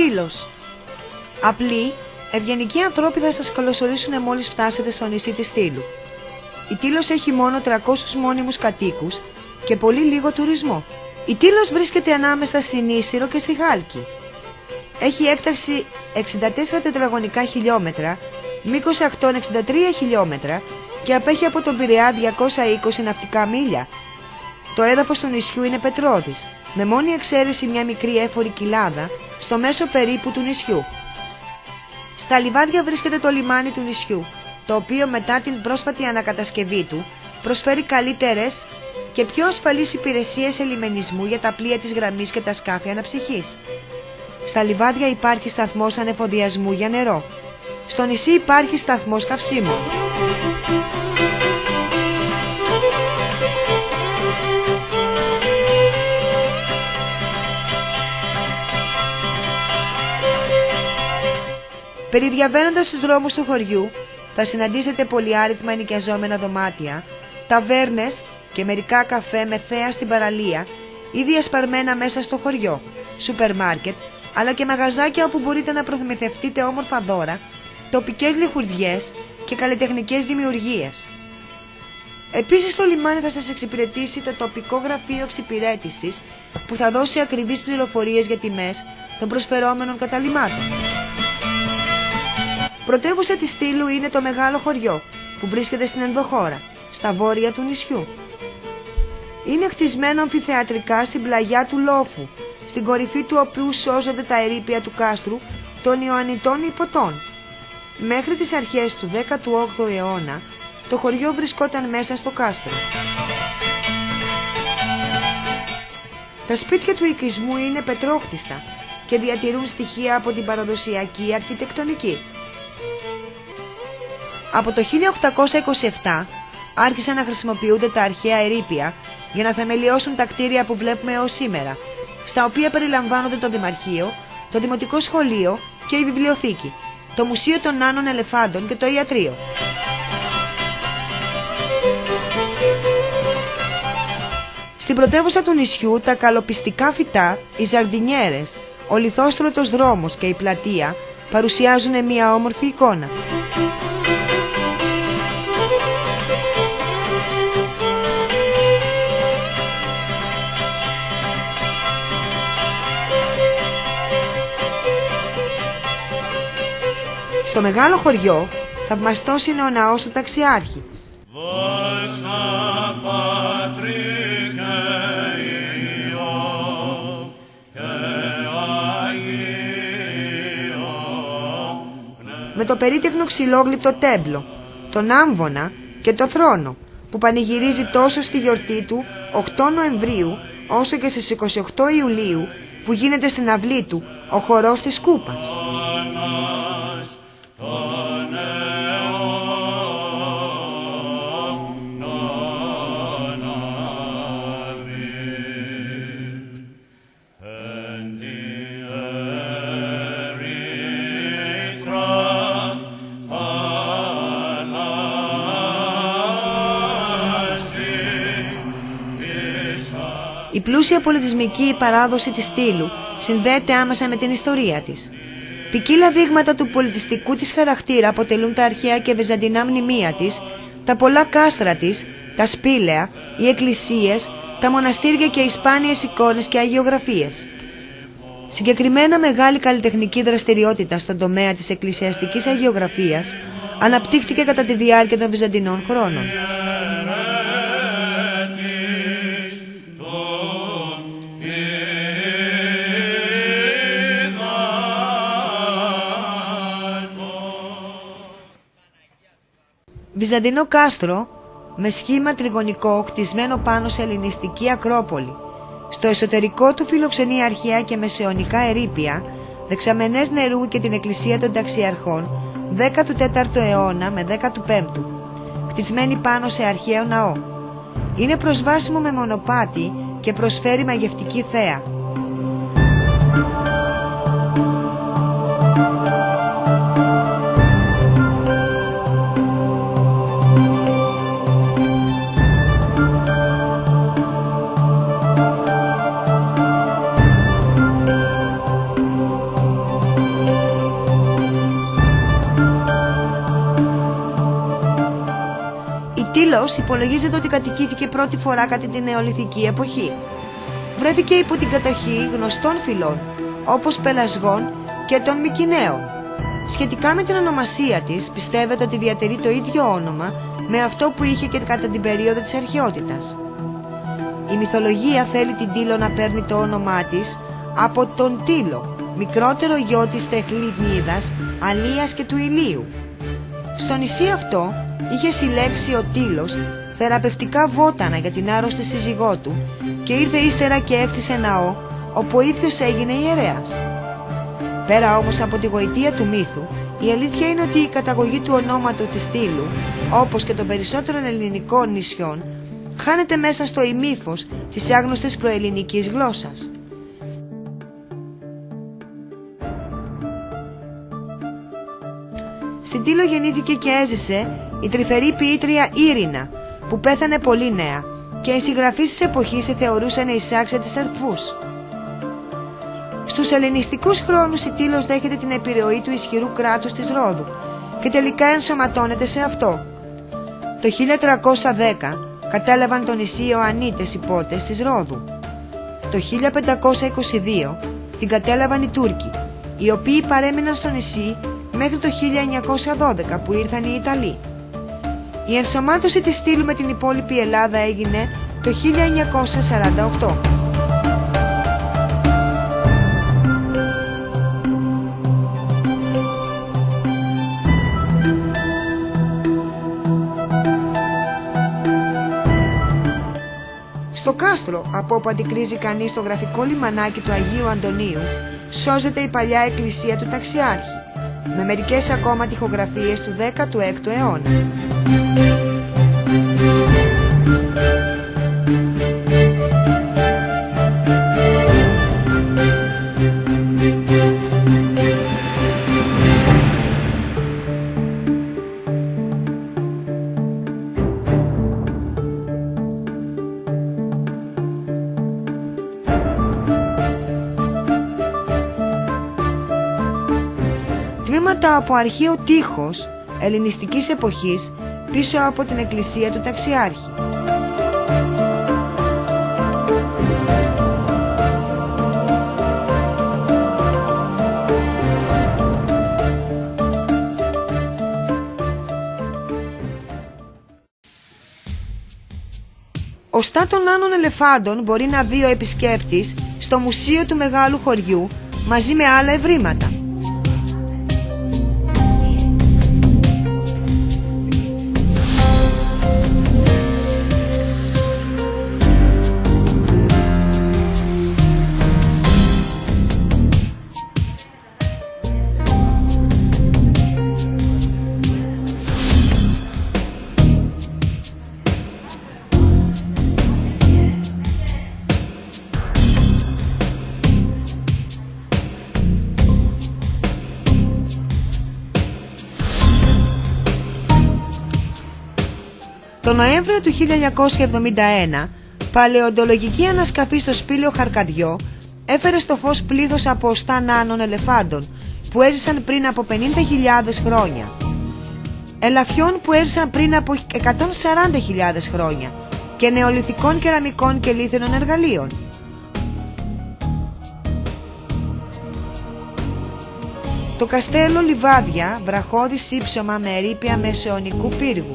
Τήλος. Απλοί, ευγενικοί ανθρώποι θα σας καλωσορίσουν μόλις φτάσετε στο νησί της Τήλου. Η Τήλος έχει μόνο 300 μόνιμους κατοίκους και πολύ λίγο τουρισμό. Η Τήλος βρίσκεται ανάμεσα στην Ίσθυρο και στη Χάλκη. Έχει έκταση 64 τετραγωνικά χιλιόμετρα, μήκος ακτών 63 χιλιόμετρα και απέχει από τον Πειραιά 220 ναυτικά μίλια. Το έδαφος του νησιού είναι πετρώδης, με μόνη εξαίρεση μια μικρή έφορη κοιλάδα στο μέσο περίπου του νησιού. Στα λιβάδια βρίσκεται το λιμάνι του νησιού, το οποίο μετά την πρόσφατη ανακατασκευή του προσφέρει καλύτερες και πιο ασφαλείς υπηρεσίες ελιμενισμού για τα πλοία της γραμμής και τα σκάφη αναψυχής. Στα λιβάδια υπάρχει σταθμός ανεφοδιασμού για νερό. Στο νησί υπάρχει σταθμός καυσίμου. Περιδιαβαίνοντας τους δρόμους του χωριού θα συναντήσετε πολυάριθμα ενοικιαζόμενα δωμάτια, ταβέρνες και μερικά καφέ με θέα στην παραλία ή διασπαρμένα μέσα στο χωριό, σούπερ μάρκετ, αλλά και μαγαζάκια όπου μπορείτε να προμηθευτείτε όμορφα δώρα, τοπικές λιχουδιές και καλλιτεχνικές δημιουργίες. Επίσης στο λιμάνι θα σας εξυπηρετήσει το τοπικό γραφείο εξυπηρέτησης που θα δώσει ακριβείς πληροφορίες για τιμές των προσφερόμενων καταλυμάτων. Πρωτεύουσα της Τήλου είναι το μεγάλο χωριό που βρίσκεται στην ενδοχώρα, στα βόρεια του νησιού. Είναι χτισμένο αμφιθεατρικά στην πλαγιά του Λόφου, στην κορυφή του οποίου σώζονται τα ερείπια του κάστρου των Ιωαννιτών Υποτών. Μέχρι τις αρχές του 18ου αιώνα το χωριό βρισκόταν μέσα στο κάστρο. Τα σπίτια του οικισμού είναι πετρόχτιστα και διατηρούν στοιχεία από την παραδοσιακή αρχιτεκτονική. Από το 1827 άρχισαν να χρησιμοποιούνται τα αρχαία ερείπια για να θεμελιώσουν τα κτίρια που βλέπουμε έως σήμερα, στα οποία περιλαμβάνονται το Δημαρχείο, το Δημοτικό Σχολείο και η Βιβλιοθήκη, το Μουσείο των Άνων Ελεφάντων και το Ιατρείο. Στην πρωτεύουσα του νησιού τα καλοπιστικά φυτά, οι ζαρδινιέρες, ο λιθόστρωτος δρόμος και η πλατεία παρουσιάζουν μια όμορφη εικόνα. Στο μεγάλο χωριό θαυμαστός είναι ο ναός του Ταξιάρχη. Με το περίτεχνο ξυλόγλυπτο τέμπλο, τον άμβονα και το θρόνο που πανηγυρίζει τόσο στη γιορτή του 8 Νοεμβρίου όσο και στις 28 Ιουλίου που γίνεται στην αυλή του ο χορός της Κούπας. Η πλούσια πολιτισμική παράδοση της Τήλου συνδέεται άμεσα με την ιστορία της. Ποικίλα δείγματα του πολιτιστικού της χαρακτήρα αποτελούν τα αρχαία και βυζαντινά μνημεία της, τα πολλά κάστρα της, τα σπήλαια, οι εκκλησίες, τα μοναστήρια και οι σπάνιες εικόνες και αγιογραφίες. Συγκεκριμένα μεγάλη καλλιτεχνική δραστηριότητα στον τομέα της εκκλησιαστικής αγιογραφίας αναπτύχθηκε κατά τη διάρκεια των βυζαντινών χρόνων. Βυζαντινό κάστρο με σχήμα τριγωνικό χτισμένο πάνω σε ελληνιστική ακρόπολη. Στο εσωτερικό του φιλοξενεί αρχαία και μεσαιωνικά ερείπια, δεξαμενές νερού και την εκκλησία των Ταξιαρχών 14ου αιώνα με 15ου, χτισμένη πάνω σε αρχαίο ναό. Είναι προσβάσιμο με μονοπάτι και προσφέρει μαγευτική θέα. Τήλος υπολογίζεται ότι κατοικήθηκε πρώτη φορά κατά την νεολιθική εποχή. Βρέθηκε υπό την κατοχή γνωστών φυλών, όπως πελασγών και των Μικηναίων. Σχετικά με την ονομασία της, πιστεύετε ότι διατηρεί το ίδιο όνομα με αυτό που είχε και κατά την περίοδο της αρχαιότητας. Η μυθολογία θέλει την Τήλο να παίρνει το όνομά της από τον Τήλο, μικρότερο γιο της Τεχνίδας, Αλίας και του Ηλίου. Στο νησί αυτό είχε συλλέξει ο Τήλος θεραπευτικά βότανα για την άρρωστη σύζυγό του και ήρθε ύστερα και έκτισε ναό, όπου ο ίδιος έγινε ιερέας. Πέρα όμως από τη γοητεία του μύθου, η αλήθεια είναι ότι η καταγωγή του ονόματος της Τήλου, όπως και των περισσότερων ελληνικών νησιών, χάνεται μέσα στο ημίφος της άγνωστης προελληνικής γλώσσας. Στην Τήλο γεννήθηκε και έζησε η τρυφερή ποιήτρια Ήρυνα, που πέθανε πολύ νέα και οι συγγραφείς της εποχής τη θεωρούσαν εισάξια της αρφούς. Στους ελληνιστικούς χρόνους η Τήλος δέχεται την επιρροή του ισχυρού κράτους της Ρόδου και τελικά ενσωματώνεται σε αυτό. Το 1310 κατέλαβαν το νησί Ιωαννίτες υπότες της Ρόδου. Το 1522 την κατέλαβαν οι Τούρκοι, οι οποίοι παρέμειναν στο νησί μέχρι το 1912 που ήρθαν οι Ιταλοί. Η ενσωμάτωση της Τήλου με την υπόλοιπη Ελλάδα έγινε το 1948. Στο κάστρο, από όπου αντικρίζει κανείς το γραφικό λιμανάκι του Αγίου Αντωνίου, σώζεται η παλιά εκκλησία του Ταξιάρχη, με μερικές ακόμα τοιχογραφίες του 16ου αιώνα. Τμήματα από αρχαίο τείχος ελληνιστικής εποχής πίσω από την εκκλησία του Ταξιάρχη. Οστά των Άνων Ελεφάντων μπορεί να δει ο επισκέπτης στο Μουσείο του Μεγάλου Χωριού μαζί με άλλα ευρήματα. Το Νοέμβριο του 1971, παλαιοντολογική ανασκαφή στο Σπήλαιο Χαρκαδιό έφερε στο φως πλήθος από οστά νάνων ελεφάντων που έζησαν πριν από 50.000 χρόνια, ελαφιών που έζησαν πριν από 140.000 χρόνια και νεολιθικών κεραμικών και λίθινων εργαλείων. Το καστέλο Λιβάδια, βραχώδη σύψωμα με ερείπια μεσαιωνικού πύργου.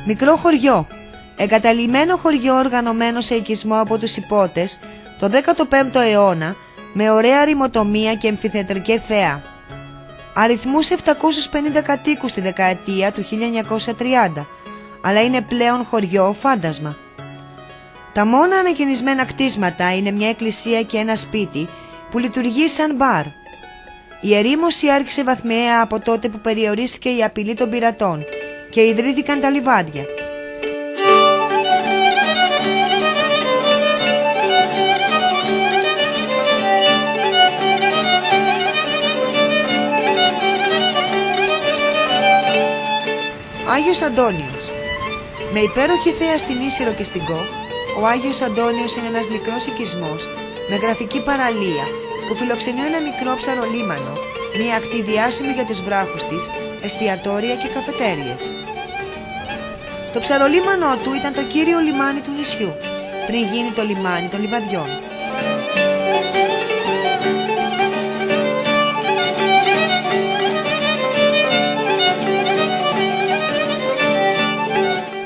Μικρό χωριό, εγκαταλειμμένο χωριό οργανωμένο σε οικισμό από τους υπότες το 15ο αιώνα με ωραία ρημοτομία και εμφιθετρική θέα. Αριθμούσε 750 κατοίκους τη δεκαετία του 1930, αλλά είναι πλέον χωριό φάντασμα. Τα μόνα ανακαινισμένα κτίσματα είναι μια εκκλησία και ένα σπίτι που λειτουργεί σαν μπαρ. Η ερήμωση άρχισε βαθμιαία από τότε που περιορίστηκε η απειλή των πειρατών και ιδρύθηκαν τα λιβάδια. Άγιος Αντώνιος. Με υπέροχη θέα στην Ίσυρο και στην Κο, ο Άγιος Αντώνιος είναι ένας μικρός οικισμός με γραφική παραλία που που φιλοξενεί ένα μικρό ψαρολίμανο, μια ακτή διάσημη για τους βράχους της, εστιατόρια και καφετέριες. Το ψαρολίμανό του ήταν το κύριο λιμάνι του νησιού, πριν γίνει το λιμάνι των λιβαδιών.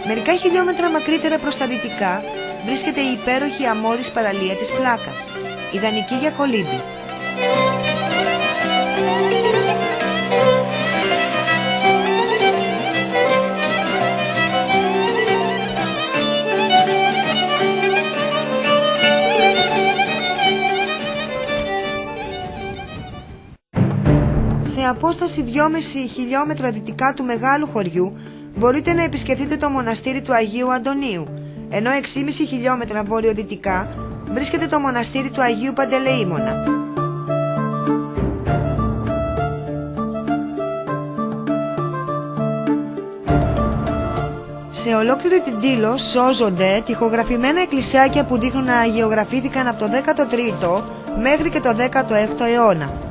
Μερικά χιλιόμετρα μακρύτερα προς τα δυτικά βρίσκεται η υπέροχη αμμώδης παραλία της Πλάκας, ιδανική για κολύμπι. Σε απόσταση 2,5 χιλιόμετρα δυτικά του μεγάλου χωριού μπορείτε να επισκεφτείτε το μοναστήρι του Αγίου Αντωνίου, ενώ 6,5 χιλιόμετρα βορειοδυτικά βρίσκεται το μοναστήρι του Αγίου Παντελεήμωνα. Σε ολόκληρη την Τήλο σώζονται τοιχογραφημένα εκκλησιάκια που δείχνουν να αγιογραφήθηκαν από το 13ο μέχρι και το 16ο αιώνα.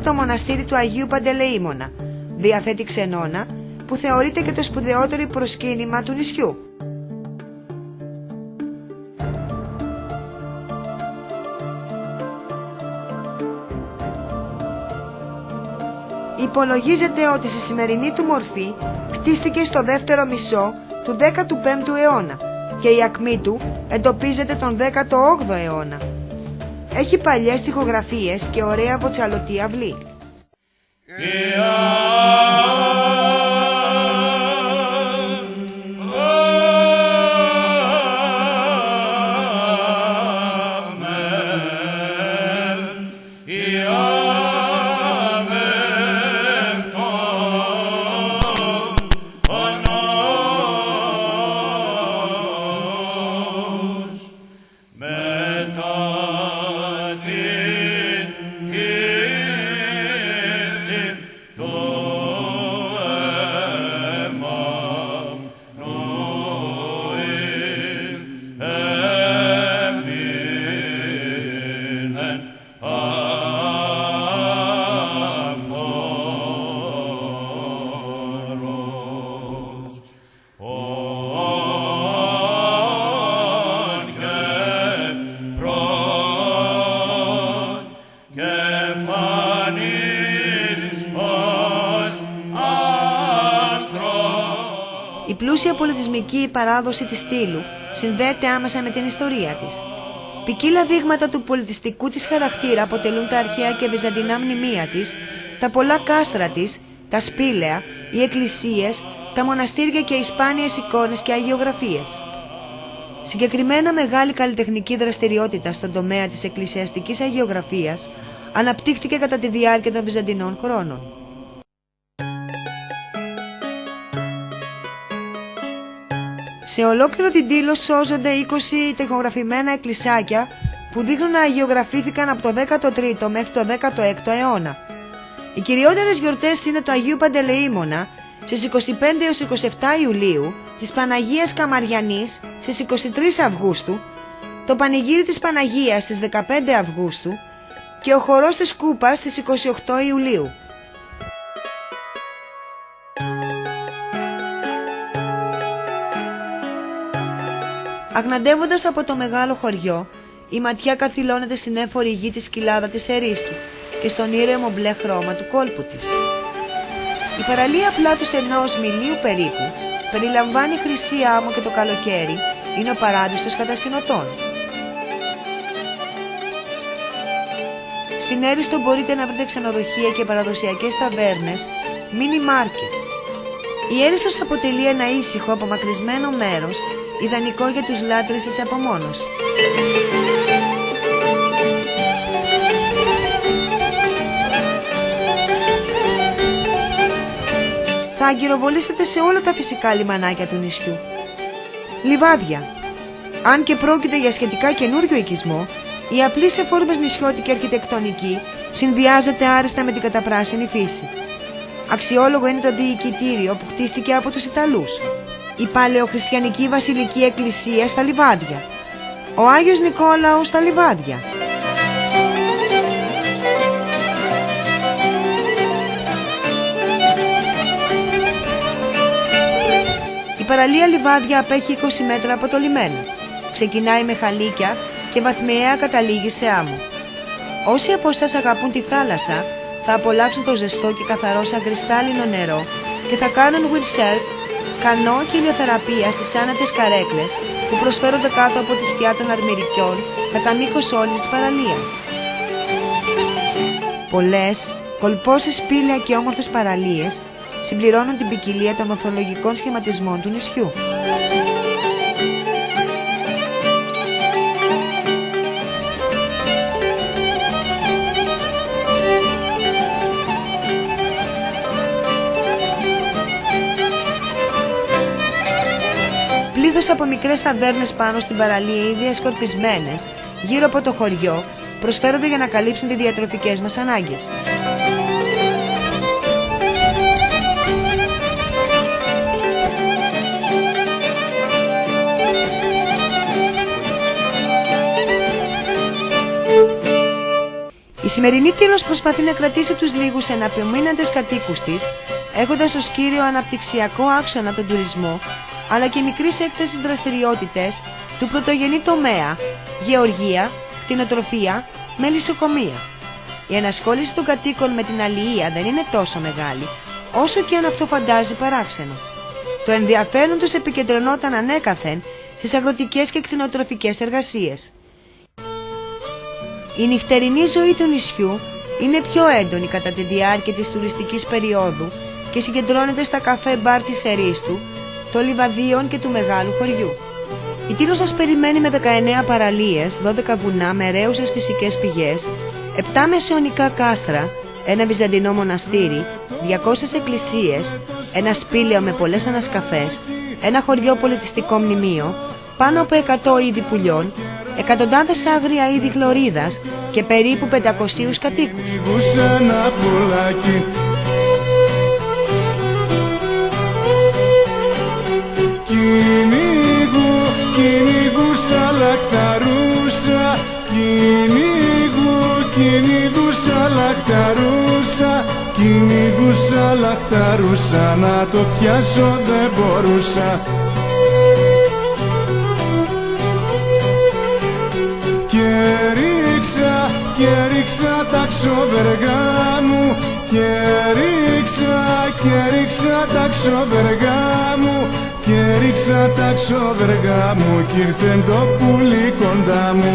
Το μοναστήρι του Αγίου Παντελεήμωνα διαθέτει ξενώνα που θεωρείται και το σπουδαιότερο προσκύνημα του νησιού. Υπολογίζεται ότι στη σημερινή του μορφή χτίστηκε στο δεύτερο μισό του 15ου αιώνα και η ακμή του εντοπίζεται τον 18ο αιώνα. Έχει παλιές τοιχογραφίες και ωραία βοτσαλωτή αυλή. Η πλούσια πολιτισμική παράδοση της Στήλου συνδέεται άμεσα με την ιστορία της. Ποικίλα δείγματα του πολιτιστικού της χαρακτήρα αποτελούν τα αρχαία και βυζαντινά μνημεία της, τα πολλά κάστρα της, τα σπήλαια, οι εκκλησίες, τα μοναστήρια και οι σπάνιες εικόνες και αγιογραφίες. Συγκεκριμένα μεγάλη καλλιτεχνική δραστηριότητα στον τομέα της εκκλησιαστικής αγιογραφίας αναπτύχθηκε κατά τη διάρκεια των βυζαντινών χρόνων. Σε ολόκληρο την Τήλο σώζονται 20 τοιχογραφημένα εκκλησάκια που δείχνουν να αγιογραφήθηκαν από το 13ο μέχρι το 16ο αιώνα. Οι κυριότερες γιορτές είναι το Αγίου Παντελεήμωνα στις 25 έως 27 Ιουλίου, της Παναγίας Καμαριανής στις 23 Αυγούστου, το Πανηγύρι της Παναγίας στις 15 Αυγούστου και ο Χορός της Κούπας στις 28 Ιουλίου. Αγναντεύοντας από το μεγάλο χωριό, η ματιά καθυλώνεται στην έφορη γη της κοιλάδα της Ερίστου και στον ήρεμο μπλε χρώμα του κόλπου της. Η παραλία πλάτους 1 μιλίου περίπου περιλαμβάνει χρυσή άμμο και το καλοκαίρι είναι ο παράδεισος κατασκηνωτών. Στην Έριστο μπορείτε να βρείτε ξενοδοχεία και παραδοσιακές ταβέρνες, μίνι μάρκετ. Η Έριστος αποτελεί ένα ήσυχο απομακρυσμένο μέρος, ιδανικό για τους λάτρεις της απομόνωσης. Θα αγκυροβολήσετε σε όλα τα φυσικά λιμανάκια του νησιού. Λιβάδια. Αν και πρόκειται για σχετικά καινούριο οικισμό, η απλή σε φόρμες νησιώτικη αρχιτεκτονική συνδυάζεται άριστα με την καταπράσινη φύση. Αξιόλογο είναι το διοικητήριο που κτίστηκε από τους Ιταλούς, η παλαιοχριστιανική βασιλική εκκλησία στα Λιβάδια, ο Άγιος Νικόλαος στα Λιβάδια. Η παραλία Λιβάδια απέχει 20 μέτρα από το λιμένα. Ξεκινάει με χαλίκια και βαθμιαία καταλήγει σε άμμο. Όσοι από εσάς αγαπούν τη θάλασσα θα απολαύσουν το ζεστό και καθαρό σαν κρυστάλλινο νερό και θα κάνουν windsurf, κανό και ηλιοθεραπεία στις άνετες καρέκλες που προσφέρονται κάτω από τη σκιά των αρμυρικιών κατά μήκος όλης της παραλίας. Πολλές, κολπώσεις σπήλαια και όμορφες παραλίες συμπληρώνουν την ποικιλία των ορθολογικών σχηματισμών του νησιού. Πλήθος από μικρές ταβέρνες πάνω στην παραλία ήδη εσκορπισμένες γύρω από το χωριό προσφέρονται για να καλύψουν τις διατροφικές μας ανάγκες. Η σημερινή Τήλος προσπαθεί να κρατήσει τους λίγους εναπομείναντες κατοίκους της, έχοντας ως κύριο αναπτυξιακό άξονα τον τουρισμό, αλλά και μικρής έκτασης δραστηριότητες του πρωτογενή τομέα, γεωργία, κτηνοτροφία, μελισσοκομεία. Η ενασχόληση των κατοίκων με την αλληλεία δεν είναι τόσο μεγάλη, όσο και αν αυτό φαντάζει παράξενο. Το ενδιαφέρον τους επικεντρωνόταν ανέκαθεν στις αγροτικές και κτηνοτροφικές εργασίες. Η νυχτερινή ζωή του νησιού είναι πιο έντονη κατά τη διάρκεια της τουριστικής περίοδου και συγκεντρώνεται στα καφέ μπαρ της Ερίστου, των Λιβαδίων και του μεγάλου χωριού. Η Τήλος σας περιμένει με 19 παραλίες, 12 βουνά με ρέουσες φυσικές πηγές, 7 μεσαιωνικά κάστρα, ένα βυζαντινό μοναστήρι, 200 εκκλησίες, ένα σπήλαιο με πολλές ανασκαφές, ένα χωριό πολιτιστικό μνημείο, πάνω από 100 είδη πουλιών, εκατοντάδες άγρια είδη χλωρίδας και περίπου 500 κατοίκους. Κυνηγούσα λακταρούσα, κυνηγούσα λακταρούσα, να το πιάσω δεν μπορούσα. Και ρίξα τα ξοδεργά μου, και ρίξα τα ξοδεργά μου, και ρίξα τα ξοδεργά μου, κι ήρθε το πουλί κοντά μου.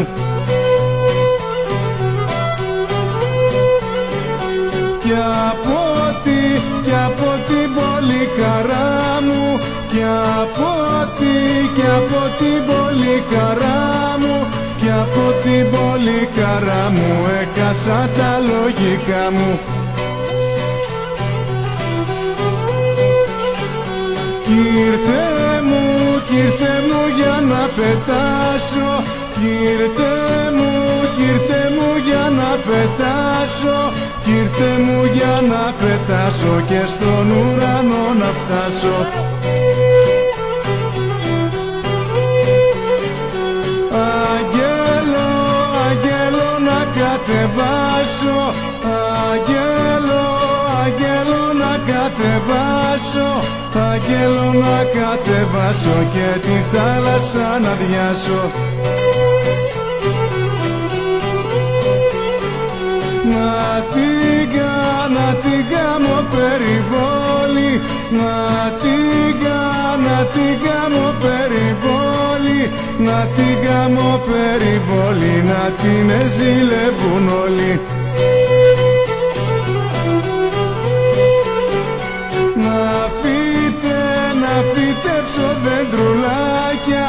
Κι από την πολύ καρά μου, κι από την πολύ καρά μου, κι από την πολύ καρά μου, έκασα τα λογικά μου. Κι ήρθε μου για να πετάσω, κι ήρθε μου για να πετάσω, κι ήρθε μου για να πετάσω και στον ουρανό να φτάσω. Αγγέλο να κατεβάσω, αγγέλο να κατεβάσω, αγγέλο να κατεβάσω και τη θάλασσα να διάσω. Να την κάνω περιβόλη, να την κάνω περιβόλη, να την κάνω περιβόλη, να την ζηλεύουν όλοι. Να φυτέψω δεντρουλάκια,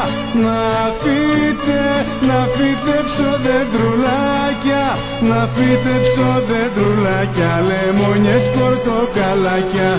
να φυτέψω δεντρουλάκια, να φυτέψω δεντρουλάκια, λεμόνιες, πορτοκαλάκια.